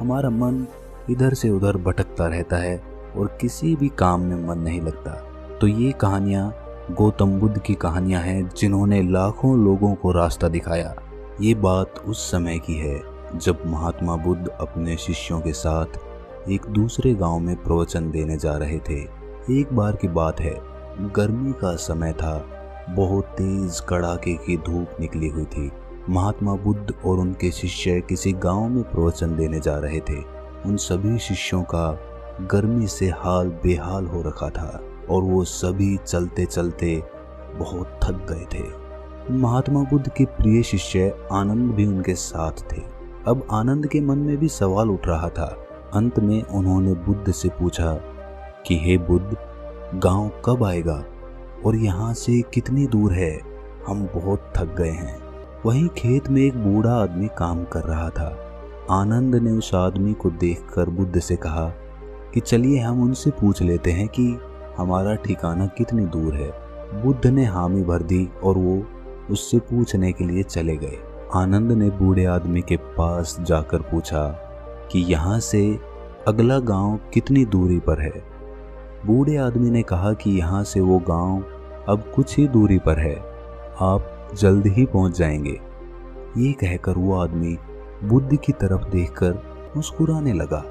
हमारा मन इधर से उधर भटकता रहता है और किसी भी काम में मन नहीं लगता। तो ये कहानियाँ गौतम बुद्ध की कहानियाँ हैं जिन्होंने लाखों लोगों को रास्ता दिखाया। ये बात उस समय की है जब महात्मा बुद्ध अपने शिष्यों के साथ एक दूसरे गांव में प्रवचन देने जा रहे थे। एक बार की बात है, गर्मी का समय था, बहुत तेज कड़ाके की धूप निकली हुई थी। महात्मा बुद्ध और उनके शिष्य किसी गांव में प्रवचन देने जा रहे थे। उन सभी शिष्यों का गर्मी से हाल बेहाल हो रखा था और वो सभी चलते चलते बहुत थक गए थे। महात्मा बुद्ध के प्रिय शिष्य आनंद भी उनके साथ थे। अब आनंद के मन में भी सवाल उठ रहा था। अंत में उन्होंने बुद्ध से पूछा कि हे बुद्ध, गांव कब आएगा और यहाँ से कितनी दूर है? हम बहुत थक गए हैं। वहीं खेत में एक बूढ़ा आदमी काम कर रहा था। आनंद ने उस आदमी को देखकर बुद्ध से कहा कि चलिए हम उनसे पूछ लेते हैं कि हमारा ठिकाना कितनी दूर है। बुद्ध ने हामी भर दी और वो उससे पूछने के लिए चले गए। आनंद ने बूढ़े आदमी के पास जाकर पूछा कि यहाँ से अगला गांव कितनी दूरी पर है। बूढ़े आदमी ने कहा कि यहाँ से वो गांव अब कुछ ही दूरी पर है, आप जल्द ही पहुंच जाएंगे। ये कहकर वो आदमी बुद्ध की तरफ देखकर मुस्कुराने लगा।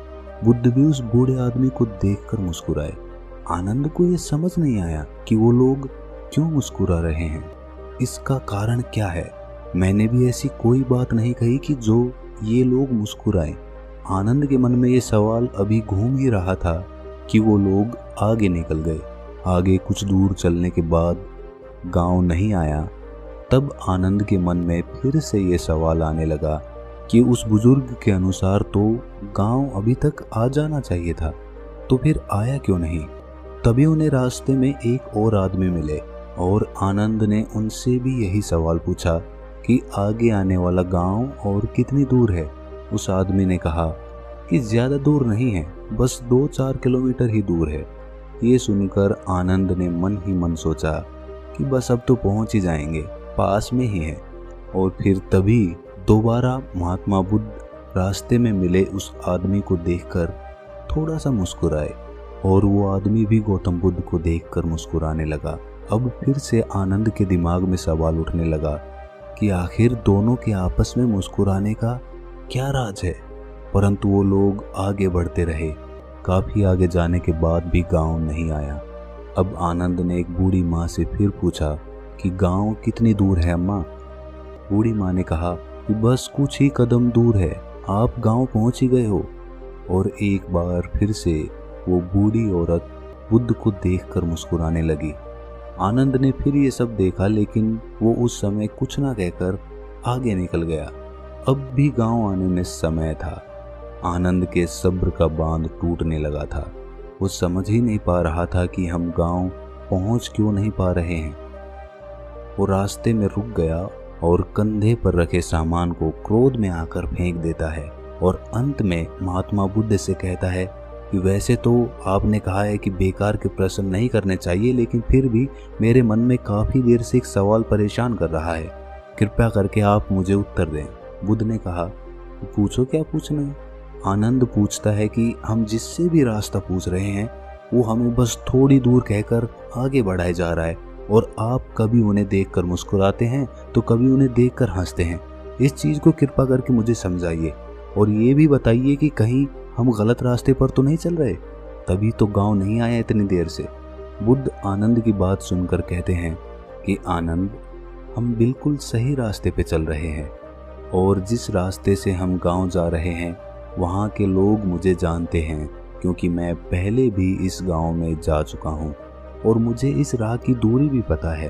बुद्ध भी उस बूढ़े आदमी को देखकर मुस्कुराए। आनंद को ये समझ नहीं आया कि वो लोग क्यों मुस्कुरा रहे हैं, इसका कारण क्या है। मैंने भी ऐसी कोई बात नहीं कही कि जो ये लोग मुस्कुराए। आनंद के मन में ये सवाल अभी घूम ही रहा था कि वो लोग आगे निकल गए। आगे कुछ दूर चलने के बाद गांव नहीं आया। तब आनंद के मन में फिर से ये सवाल आने लगा कि उस बुजुर्ग के अनुसार तो गांव अभी तक आ जाना चाहिए था, तो फिर आया क्यों नहीं। तभी उन्हें रास्ते में एक और आदमी मिले और आनंद ने उनसे भी यही सवाल पूछा कि आगे आने वाला गांव और कितनी दूर है। उस आदमी ने कहा कि ज़्यादा दूर नहीं है, बस 2-4 किलोमीटर ही दूर है। ये सुनकर आनंद ने मन ही मन सोचा कि बस अब तो पहुंच ही जाएंगे, पास में ही है। और फिर तभी दोबारा महात्मा बुद्ध रास्ते में मिले उस आदमी को देखकर थोड़ा सा मुस्कुराए और वो आदमी भी गौतम बुद्ध को देखकर मुस्कुराने लगा। अब फिर से आनंद के दिमाग में सवाल उठने लगा कि आखिर दोनों के आपस में मुस्कुराने का क्या राज है। परंतु वो लोग आगे बढ़ते रहे। काफी आगे जाने के बाद भी गांव नहीं आया। अब आनंद ने एक बूढ़ी माँ से फिर पूछा कि गांव कितनी दूर है अम्मा। बूढ़ी माँ ने कहा कि बस कुछ ही कदम दूर है, आप गांव पहुंच ही गए हो। और एक बार फिर से वो बूढ़ी औरत बुद्ध को देखकर मुस्कुराने लगी। आनंद ने फिर ये सब देखा, लेकिन वो उस समय कुछ ना कहकर आगे निकल गया। अब भी गांव आने में समय था। आनंद के सब्र का बांध टूटने लगा था। वो समझ ही नहीं पा रहा था कि हम गांव पहुंच क्यों नहीं पा रहे हैं। वो रास्ते में रुक गया और कंधे पर रखे सामान को क्रोध में आकर फेंक देता है और अंत में महात्मा बुद्ध से कहता है कि वैसे तो आपने कहा है कि बेकार के प्रश्न नहीं करने चाहिए, लेकिन फिर भी मेरे मन में काफ़ी देर से एक सवाल परेशान कर रहा है, कृपया करके आप मुझे उत्तर दें। बुद्ध ने कहा, पूछो क्या पूछना है। आनंद पूछता है कि हम जिससे भी रास्ता पूछ रहे हैं वो हमें बस थोड़ी दूर कहकर आगे बढ़ाए जा रहा है और आप कभी उन्हें देखकर मुस्कुराते हैं तो कभी उन्हें देखकर हंसते हैं। इस चीज़ को कृपया करके मुझे समझाइए और ये भी बताइए कि कहीं हम गलत रास्ते पर तो नहीं चल रहे, तभी तो गांव नहीं आया इतनी देर से। बुद्ध आनंद की बात सुनकर कहते हैं कि आनंद, हम बिल्कुल सही रास्ते पे चल रहे हैं और जिस रास्ते से हम गांव जा रहे हैं वहाँ के लोग मुझे जानते हैं, क्योंकि मैं पहले भी इस गांव में जा चुका हूँ और मुझे इस राह की दूरी भी पता है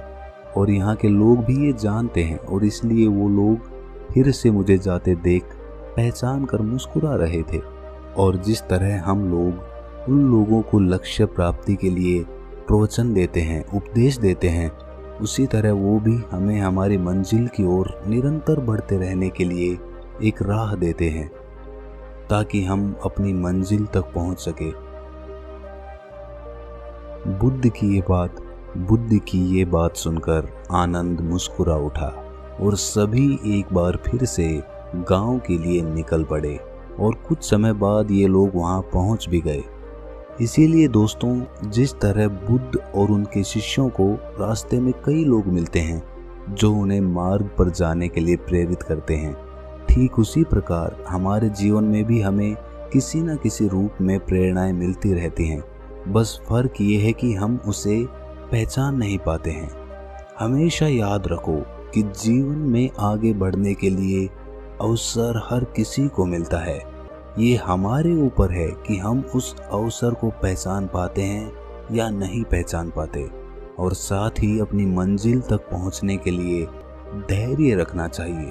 और यहाँ के लोग भी ये जानते हैं और इसलिए वो लोग फिर से मुझे जाते देख पहचान कर मुस्कुरा रहे थे। और जिस तरह हम लोग उन लोगों को लक्ष्य प्राप्ति के लिए प्रवचन देते हैं, उपदेश देते हैं, उसी तरह वो भी हमें हमारी मंजिल की ओर निरंतर बढ़ते रहने के लिए एक राह देते हैं ताकि हम अपनी मंजिल तक पहुंच सके। बुद्ध की ये बात सुनकर आनंद मुस्कुरा उठा और सभी एक बार फिर से गांव के लिए निकल पड़े। और कुछ समय बाद ये लोग वहाँ पहुँच भी गए। इसीलिए दोस्तों, जिस तरह बुद्ध और उनके शिष्यों को रास्ते में कई लोग मिलते हैं जो उन्हें मार्ग पर जाने के लिए प्रेरित करते हैं, ठीक उसी प्रकार हमारे जीवन में भी हमें किसी न किसी रूप में प्रेरणाएं मिलती रहती हैं। बस फर्क ये है कि हम उसे पहचान नहीं पाते हैं। हमेशा याद रखो कि जीवन में आगे बढ़ने के लिए अवसर हर किसी को मिलता है। ये हमारे ऊपर है कि हम उस अवसर को पहचान पाते हैं या नहीं पहचान पाते। और साथ ही अपनी मंजिल तक पहुंचने के लिए धैर्य रखना चाहिए।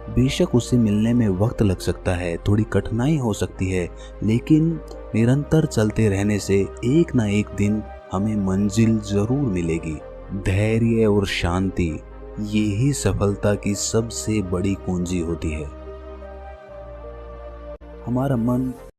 बेशक उसे मिलने में वक्त लग सकता है, थोड़ी कठिनाई हो सकती है, लेकिन निरंतर चलते रहने से एक ना एक दिन हमें मंजिल जरूर मिलेगी। धैर्य और शांति, यही सफलता की सबसे बड़ी कुंजी होती है। हमारा मन